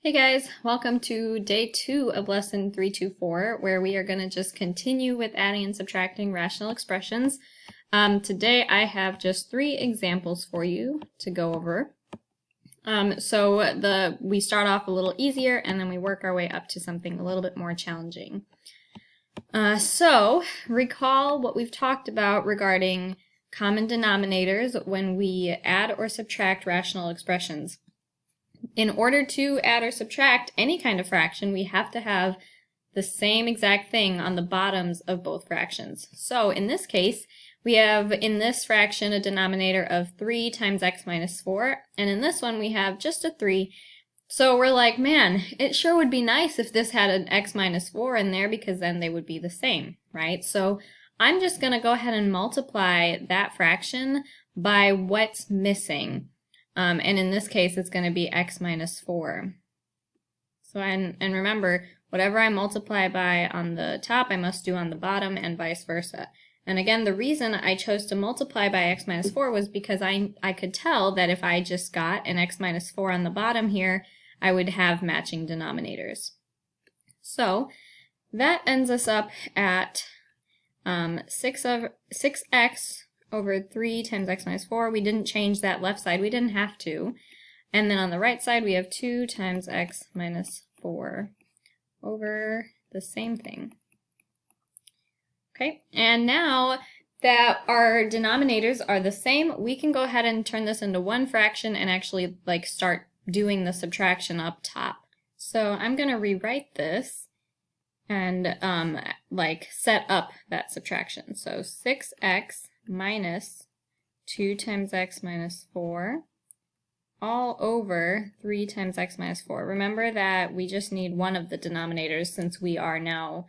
Hey guys, welcome to day 2 of lesson 324, where we are going to just continue with adding and subtracting rational expressions. Today I have just 3 examples for you to go over. We start off a little easier and then we work our way up to something a little bit more challenging. So recall what we've talked about regarding common denominators when we add or subtract rational expressions. In order to add or subtract any kind of fraction, we have to have the same exact thing on the bottoms of both fractions. So in this case, we have in this fraction a denominator of 3 times x minus 4, and in this one we have just a 3. So we're like, man, it sure would be nice if this had an x minus 4 in there, because then they would be the same, right? So I'm just going to go ahead and multiply that fraction by what's missing. And in this case, it's going to be x minus 4. So, and remember, whatever I multiply by on the top, I must do on the bottom, and vice versa. And again, the reason I chose to multiply by x minus 4 was because I could tell that if I just got an x minus 4 on the bottom here, I would have matching denominators. So that ends us up at 6x over 3 times x minus 4. We didn't change that left side. We didn't have to. And then on the right side, we have 2 times x minus 4 over the same thing. Okay, and now that our denominators are the same, we can go ahead and turn this into one fraction and actually start doing the subtraction up top. So I'm going to rewrite this and set up that subtraction. So 6x minus 2 times x minus 4 all over 3 times x minus 4. Remember that we just need one of the denominators since we are now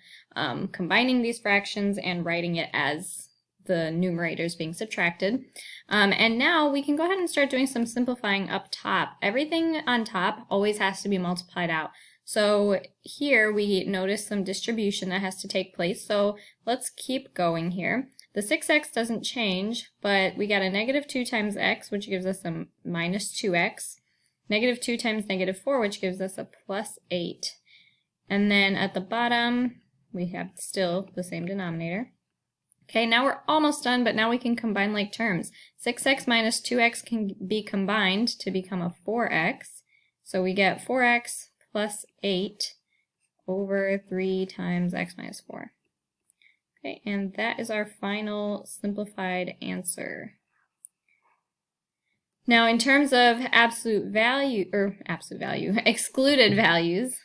combining these fractions and writing it as the numerators being subtracted. And now we can go ahead and start doing some simplifying up top. Everything on top always has to be multiplied out. So here we notice some distribution that has to take place. So let's keep going here. The 6x doesn't change, but we got a negative 2 times x, which gives us a minus 2x. Negative 2 times negative 4, which gives us a plus 8. And then at the bottom, we have still the same denominator. Okay, now we're almost done, but now we can combine like terms. 6x minus 2x can be combined to become a 4x. So we get 4x plus 8 over 3 times x minus 4. Okay, and that is our final simplified answer. Now, in terms of excluded values,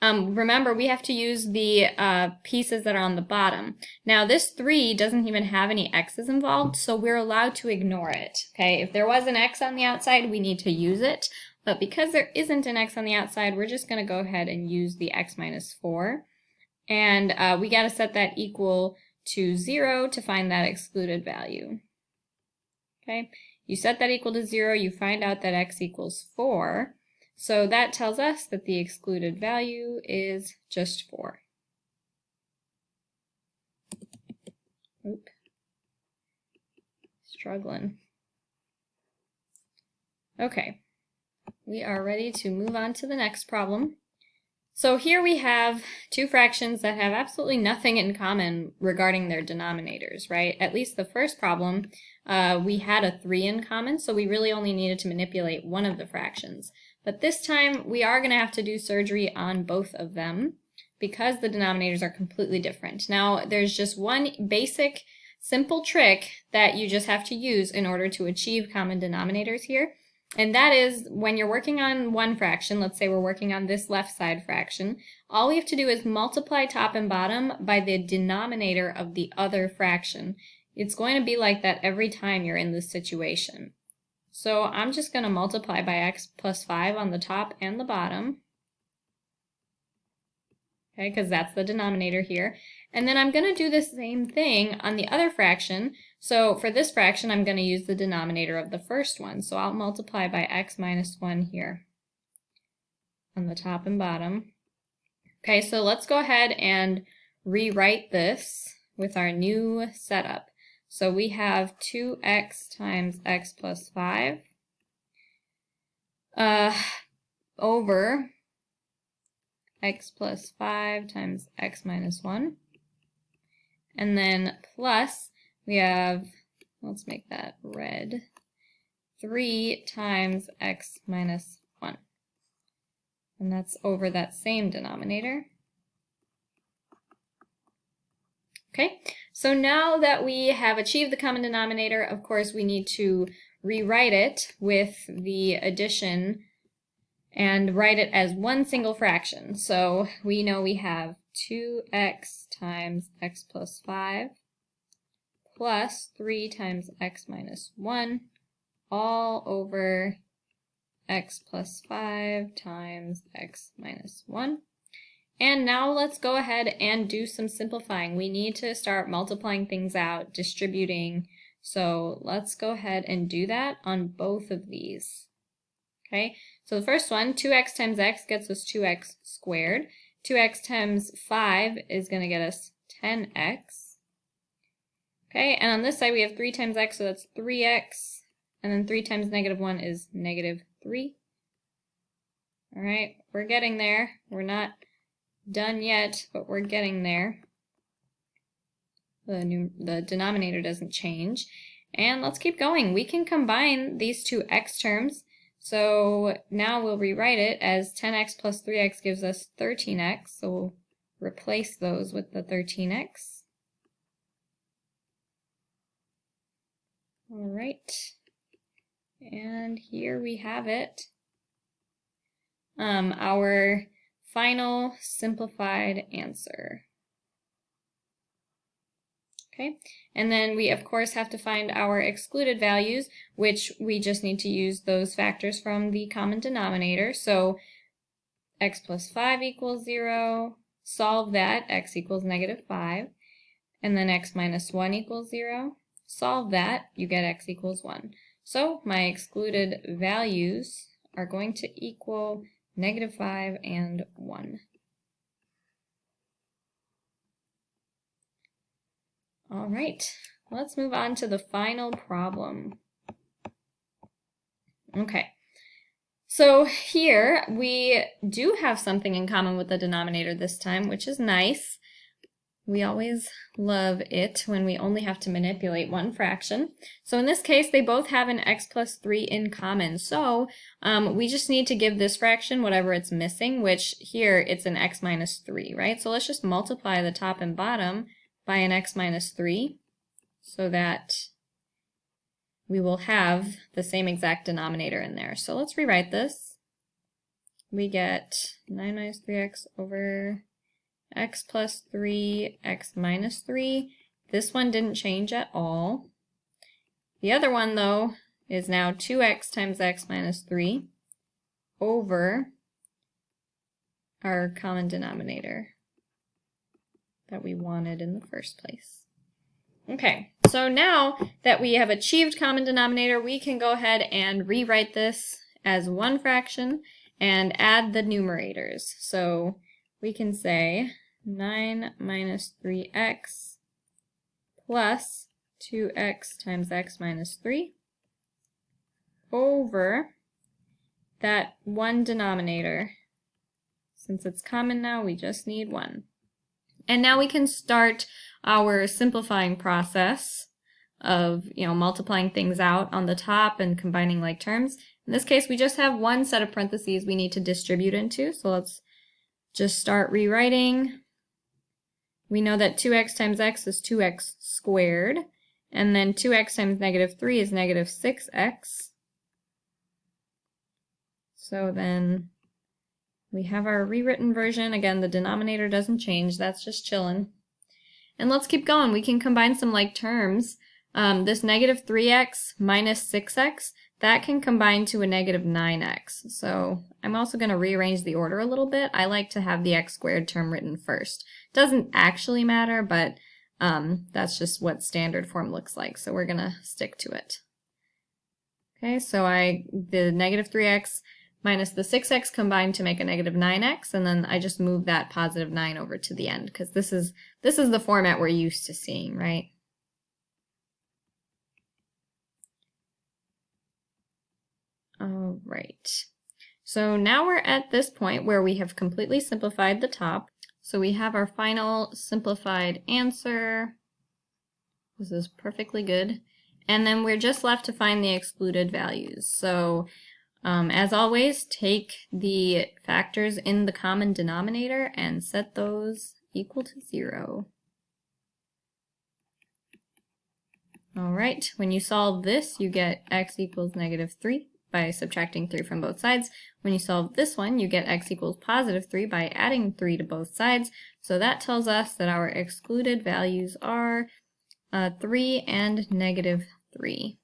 remember we have to use the pieces that are on the bottom. Now, this 3 doesn't even have any x's involved, so we're allowed to ignore it. Okay, if there was an x on the outside, we need to use it, but because there isn't an x on the outside, we're just going to go ahead and use the x minus 4. And we got to set that equal to 0 to find that excluded value. Okay, you set that equal to 0, you find out that x equals 4. So that tells us that the excluded value is just 4. Oop. Struggling. Okay, we are ready to move on to the next problem. So here we have 2 fractions that have absolutely nothing in common regarding their denominators, right? At least the first problem, we had a 3 in common, so we really only needed to manipulate one of the fractions. But this time, we are going to have to do surgery on both of them because the denominators are completely different. Now, there's just one basic, simple trick that you just have to use in order to achieve common denominators here. And that is when you're working on one fraction, let's say we're working on this left side fraction, all we have to do is multiply top and bottom by the denominator of the other fraction. It's going to be like that every time you're in this situation. So I'm just going to multiply by x plus 5 on the top and the bottom. Okay, because that's the denominator here. And then I'm going to do the same thing on the other fraction. So for this fraction, I'm going to use the denominator of the first one. So I'll multiply by x minus 1 here on the top and bottom. Okay, so let's go ahead and rewrite this with our new setup. So we have 2x times x plus 5. over x plus 5 times x minus 1. And then plus, we have, let's make that red, 3 times x minus 1. And that's over that same denominator. Okay, so now that we have achieved the common denominator, of course, we need to rewrite it with the addition and write it as one single fraction. So we know we have 2x times x plus 5 plus 3 times x minus 1 all over x plus 5 times x minus 1. And now let's go ahead and do some simplifying. We need to start multiplying things out, distributing. So let's go ahead and do that on both of these. Okay, so the first one, 2x times x gets us 2x squared. 2x times 5 is going to get us 10x. Okay, and on this side we have 3 times x, so that's 3x. And then 3 times negative 1 is negative 3. All right, we're getting there. We're not done yet, but we're getting there. The denominator doesn't change. And let's keep going. We can combine these two x terms. So now we'll rewrite it as 10x plus 3x gives us 13x. So we'll replace those with the 13x. All right. And here we have it. Our final simplified answer. Okay, and then we of course have to find our excluded values, which we just need to use those factors from the common denominator. So x plus 5 equals 0, solve that, x equals negative 5, and then x minus 1 equals 0, solve that, you get x equals 1. So my excluded values are going to equal negative 5 and 1. All right, let's move on to the final problem. Okay, so here we do have something in common with the denominator this time, which is nice. We always love it when we only have to manipulate one fraction. So in this case, they both have an x plus 3 in common. So we just need to give this fraction whatever it's missing, which here it's an x minus 3, right? So let's just multiply the top and bottom by an x minus 3 so that we will have the same exact denominator in there. So let's rewrite this. We get 9 minus 3x over x plus 3, x minus 3. This one didn't change at all. The other one, though, is now 2x times x minus 3 over our common denominator that we wanted in the first place. Okay, so now that we have achieved common denominator, we can go ahead and rewrite this as one fraction and add the numerators. So we can say 9 minus 3x plus 2x times x minus 3 over that one denominator. Since it's common now, we just need one. And now we can start our simplifying process of, multiplying things out on the top and combining like terms. In this case, we just have one set of parentheses we need to distribute into. So let's just start rewriting. We know that 2x times x is 2x squared. And then 2x times negative 3 is negative 6x. So then we have our rewritten version. Again, the denominator doesn't change. That's just chilling. And let's keep going. We can combine some like terms. This negative 3x minus 6x, that can combine to a negative 9x. So I'm also going to rearrange the order a little bit. I like to have the x squared term written first. Doesn't actually matter, but that's just what standard form looks like. So we're going to stick to it. Okay, so the negative 3x minus the 6x combined to make a negative 9x, and then I just move that positive 9 over to the end, because this is the format we're used to seeing, right? All right. So now we're at this point where we have completely simplified the top. So we have our final simplified answer. This is perfectly good. And then we're just left to find the excluded values. So as always, take the factors in the common denominator and set those equal to 0. All right, when you solve this, you get x equals -3 by subtracting 3 from both sides. When you solve this one, you get x equals +3 by adding 3 to both sides. So that tells us that our excluded values are 3 and -3.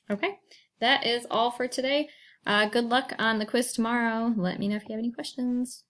Okay, that is all for today. Good luck on the quiz tomorrow. Let me know if you have any questions.